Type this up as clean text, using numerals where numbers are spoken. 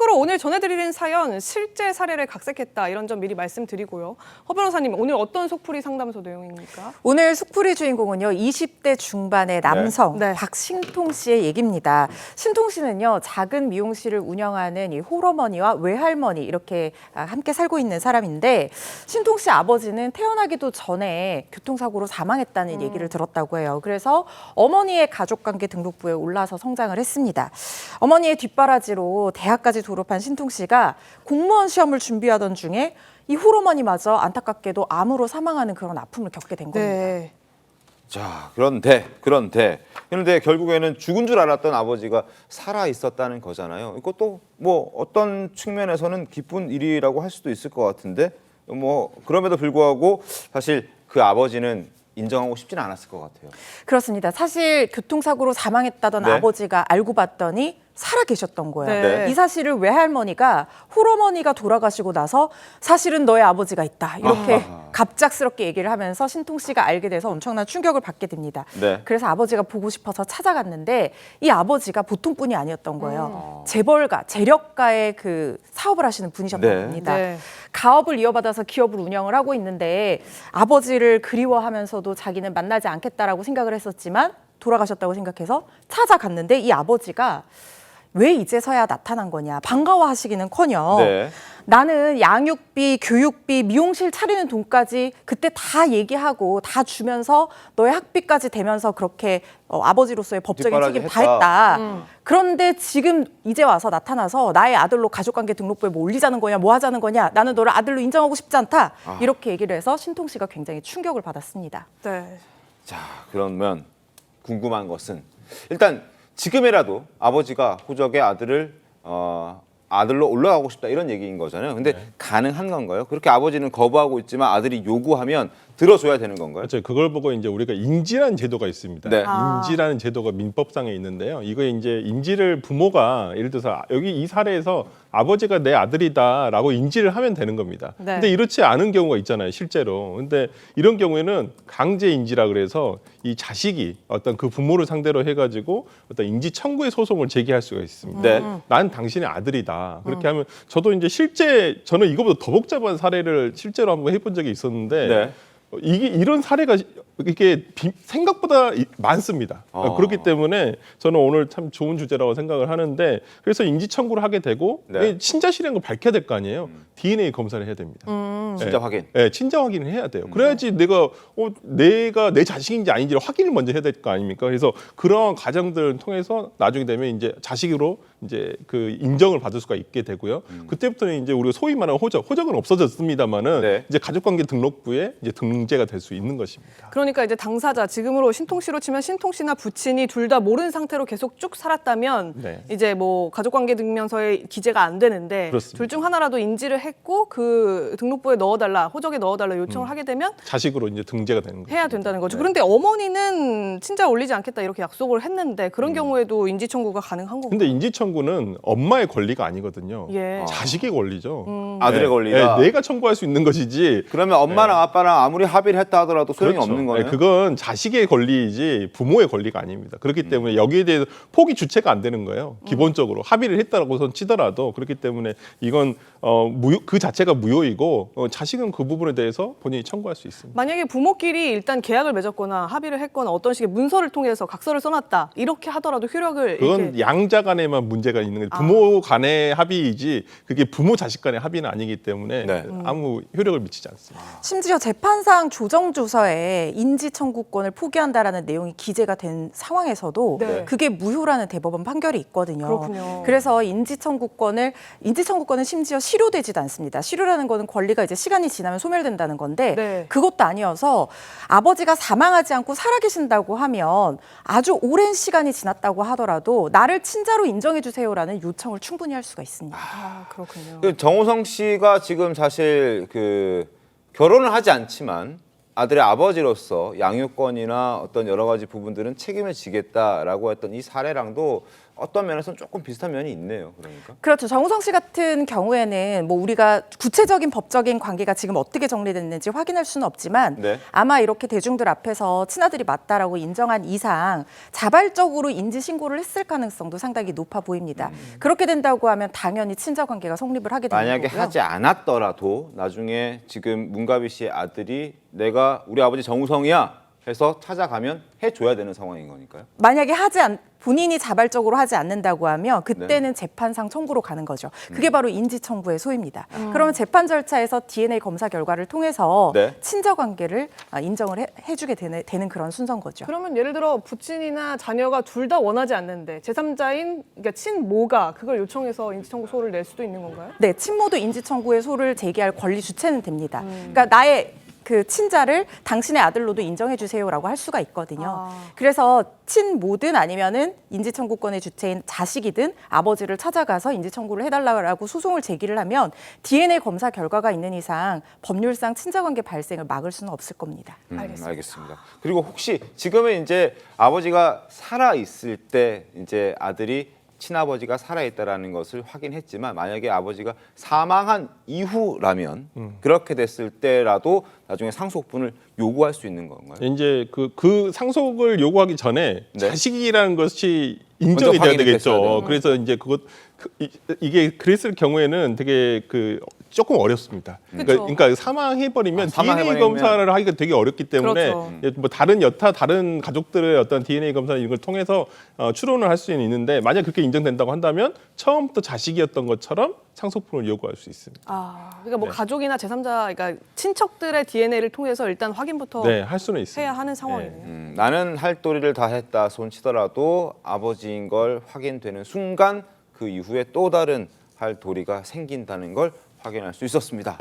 참고로 오늘 전해드리는 사연 실제 사례를 각색했다 이런 점 미리 말씀드리고요. 허 변호사님 오늘 어떤 속풀이 상담소 내용입니까? 오늘 속풀이 주인공은요 20대 중반의 남성 네. 박신통 씨의 얘기입니다. 신통 씨는요 작은 미용실을 운영하는 이 홀어머니와 외할머니 이렇게 함께 살고 있는 사람인데 신통 씨 아버지는 태어나기도 전에 교통사고로 사망했다는 얘기를 들었다고 해요. 그래서 어머니의 가족관계 등록부에 올라서 성장을 했습니다. 어머니의 뒷바라지로 대학까지 졸업한 신통 씨가 공무원 시험을 준비하던 중에 이 홀어머니마저 안타깝게도 암으로 사망하는 그런 아픔을 겪게 된 겁니다. 네. 자, 그런데 결국에는 죽은 줄 알았던 아버지가 살아 있었다는 거잖아요. 이것도 뭐 어떤 측면에서는 기쁜 일이라고 할 수도 있을 것 같은데 뭐 그럼에도 불구하고 사실 그 아버지는 인정하고 싶지는 않았을 것 같아요. 그렇습니다. 사실 교통사고로 사망했다던 네. 아버지가 알고 봤더니 살아 계셨던 거예요. 네. 이 사실을 외할머니가 홀어머니가 돌아가시고 나서 사실은 너의 아버지가 있다. 이렇게 갑작스럽게 얘기를 하면서 신통 씨가 알게 돼서 엄청난 충격을 받게 됩니다. 네. 그래서 아버지가 보고 싶어서 찾아갔는데 이 아버지가 보통 분이 아니었던 거예요. 재벌가, 재력가의 그 사업을 하시는 분이셨던 네. 겁니다. 네. 가업을 이어받아서 기업을 운영을 하고 있는데 아버지를 그리워하면서도 자기는 만나지 않겠다라고 생각을 했었지만 돌아가셨다고 생각해서 찾아갔는데 이 아버지가 왜 이제서야 나타난 거냐 반가워하시기는커녕 네. 나는 양육비, 교육비, 미용실 차리는 돈까지 그때 다 얘기하고 다 주면서 너의 학비까지 대면서 그렇게 아버지로서의 법적인 뒷바라지 책임 다 했다. 했다. 그런데 지금 이제 와서 나타나서 나의 아들로 가족관계 등록부에 뭐 올리자는 거냐 뭐 하자는 거냐 나는 너를 아들로 인정하고 싶지 않다. 이렇게 얘기를 해서 신통 씨가 굉장히 충격을 받았습니다. 네. 자, 그러면 궁금한 것은 일단 지금이라도 아버지가 호적의 아들을 아들로 올라가고 싶다 이런 얘기인 거잖아요. 근데 가능한 건가요? 그렇게 아버지는 거부하고 있지만 아들이 요구하면 들어줘야 되는 건가요? 그렇죠. 그걸 보고 이제 우리가 인지라는 제도가 있습니다. 네. 인지라는 제도가 민법상에 있는데요. 이거 이제 인지를 부모가 예를 들어서 여기 이 사례에서 아버지가 내 아들이다라고 인지를 하면 되는 겁니다. 네. 근데 이렇지 않은 경우가 있잖아요, 실제로. 근데 이런 경우에는 강제 인지라 그래서 이 자식이 어떤 그 부모를 상대로 해가지고 어떤 인지 청구의 소송을 제기할 수가 있습니다. 네. 난 당신의 아들이다. 그렇게 하면 저도 이제 실제 저는 이거보다 더 복잡한 사례를 실제로 한번 해본 적이 있었는데. 네. 이게 이런 사례가 이게 생각보다 많습니다. 그렇기 때문에 저는 오늘 참 좋은 주제라고 생각을 하는데 그래서 인지 청구를 하게 되고 네. 친자실인 걸 밝혀야 될 거 아니에요. DNA 검사를 해야 됩니다. 진짜 확인. 네, 친자 확인을 해야 돼요. 그래야지 내가 내 자식인지 아닌지를 확인을 먼저 해야 될 거 아닙니까? 그래서 그런 과정들을 통해서 나중에 되면 이제 자식으로 이제 그 인정을 받을 수가 있게 되고요. 그때부터는 이제 우리가 소위 말하는 호적은 없어졌습니다만은 네. 이제 가족관계 등록부에 이제 등재가 될 수 있는 것입니다. 그러니까 이제 당사자 지금으로 신통 씨로 치면 신통 씨나 부친이 둘 다 모르는 상태로 계속 쭉 살았다면 네. 이제 뭐 가족관계 증명서에 기재가 안 되는데 그렇습니다. 둘 중 하나라도 인지를 했고 그 등록부에 넣어달라 호적에 넣어달라 요청을 하게 되면 자식으로 이제 등재가 되는 거죠. 해야 된다는 거죠. 그런데 어머니는 친자 올리지 않겠다 이렇게 약속을 했는데 그런 경우에도 인지 청구가 가능한 건가요? 근데 인지 청구는 엄마의 권리가 아니거든요. 예. 자식의 권리죠. 아들의 권리다. 내가 청구할 수 있는 것이지. 그러면 엄마랑 아빠랑 아무리 합의를 했다 하더라도 소용이 그렇죠. 없는 거네요. 그건 자식의 권리이지 부모의 권리가 아닙니다. 그렇기 때문에 여기에 대해서 포기 주체가 안 되는 거예요. 기본적으로 합의를 했다라고 치더라도 그렇기 때문에 이건 그 자체가 무효이고 자식은 그 부분에 대해서 본인이 청구할 수 있습니다. 만약에 부모끼리 일단 계약을 맺었거나 합의를 했거나 어떤 식의 문서를 통해서 각서를 써놨다 이렇게 하더라도 효력을 그건 이렇게 양자 간에만 문제가 있는 거예요. 부모 간의 합의이지 그게 부모 자식 간의 합의는 아니기 때문에 네. 아무 효력을 미치지 않습니다. 심지어 재판상 조정조서에 인지 청구권을 포기한다라는 내용이 기재가 된 상황에서도 네. 그게 무효라는 대법원 판결이 있거든요. 그렇군요. 그래서 인지 청구권은 심지어 실효되지도 않습니다. 실효라는 거는 권리가 이제 시간이 지나면 소멸된다는 건데 네. 그것도 아니어서 아버지가 사망하지 않고 살아계신다고 하면 아주 오랜 시간이 지났다고 하더라도 나를 친자로 인정해 주세요라는 요청을 충분히 할 수가 있습니다. 아 그렇군요. 그 정호성 씨가 지금 사실 그 결혼을 하지 않지만 아들의 아버지로서 양육권이나 어떤 여러 가지 부분들은 책임을 지겠다라고 했던 이 사례랑도 어떤 면에서는 조금 비슷한 면이 있네요. 그러니까. 그렇죠. 정우성 씨 같은 경우에는 뭐 우리가 구체적인 법적인 관계가 지금 어떻게 정리됐는지 확인할 수는 없지만 네. 아마 이렇게 대중들 앞에서 친아들이 맞다라고 인정한 이상 자발적으로 인지 신고를 했을 가능성도 상당히 높아 보입니다. 그렇게 된다고 하면 당연히 친자 관계가 성립을 하게 되는 만약에 거고요. 하지 않았더라도 나중에 지금 문가비 씨의 아들이 내가 우리 아버지 정우성이야 해서 찾아가면 해줘야 되는 상황인 거니까요. 만약에 본인이 자발적으로 하지 않는다고 하면 그때는 재판상 청구로 가는 거죠. 그게 바로 인지 청구의 소입니다. 그러면 재판 절차에서 DNA 검사 결과를 통해서 네. 친자 관계를 인정을 해주게 되는 그런 순서인 거죠. 그러면 예를 들어 부친이나 자녀가 둘 다 원하지 않는데 제3자인 그러니까 친모가 그걸 요청해서 인지청구 소를 낼 수도 있는 건가요? 네, 친모도 인지 청구의 소를 제기할 권리 주체는 됩니다. 그러니까 나의 그 친자를 당신의 아들로도 인정해 주세요라고 할 수가 있거든요. 그래서 친모든 아니면은 인지청구권의 주체인 자식이든 아버지를 찾아가서 인지청구를 해달라고 소송을 제기를 하면 DNA 검사 결과가 있는 이상 법률상 친자관계 발생을 막을 수는 없을 겁니다. 알겠습니다. 그리고 혹시 지금은 이제 아버지가 살아 있을 때 이제 아들이 친아버지가 살아있다라는 것을 확인했지만 만약에 아버지가 사망한 이후라면 그렇게 됐을 때라도 나중에 상속분을 요구할 수 있는 건가요? 이제 그 상속을 요구하기 전에 네. 자식이라는 것이 인정이 먼저 돼야 확인이 됐어야 되겠죠. 돼요. 그래서 이제 이게 그랬을 경우에는 되게 조금 어렵습니다. 그러니까 사망해버리면 DNA 검사를 하기가 되게 어렵기 때문에 그렇죠. 뭐 다른 가족들의 어떤 DNA 검사 이런 걸 통해서 추론을 할 수는 있는데 만약 그렇게 인정된다고 한다면 처음부터 자식이었던 것처럼 상속분을 요구할 수 있습니다. 그러니까 뭐 가족이나 제3자, 그러니까 친척들의 DNA를 통해서 일단 확인부터 네, 할 수는 있습니다. 해야 하는 상황이네요. 나는 할 도리를 다 했다 손치더라도 아버지인 걸 확인되는 순간 그 이후에 또 다른 할 도리가 생긴다는 걸 확인할 수 있었습니다.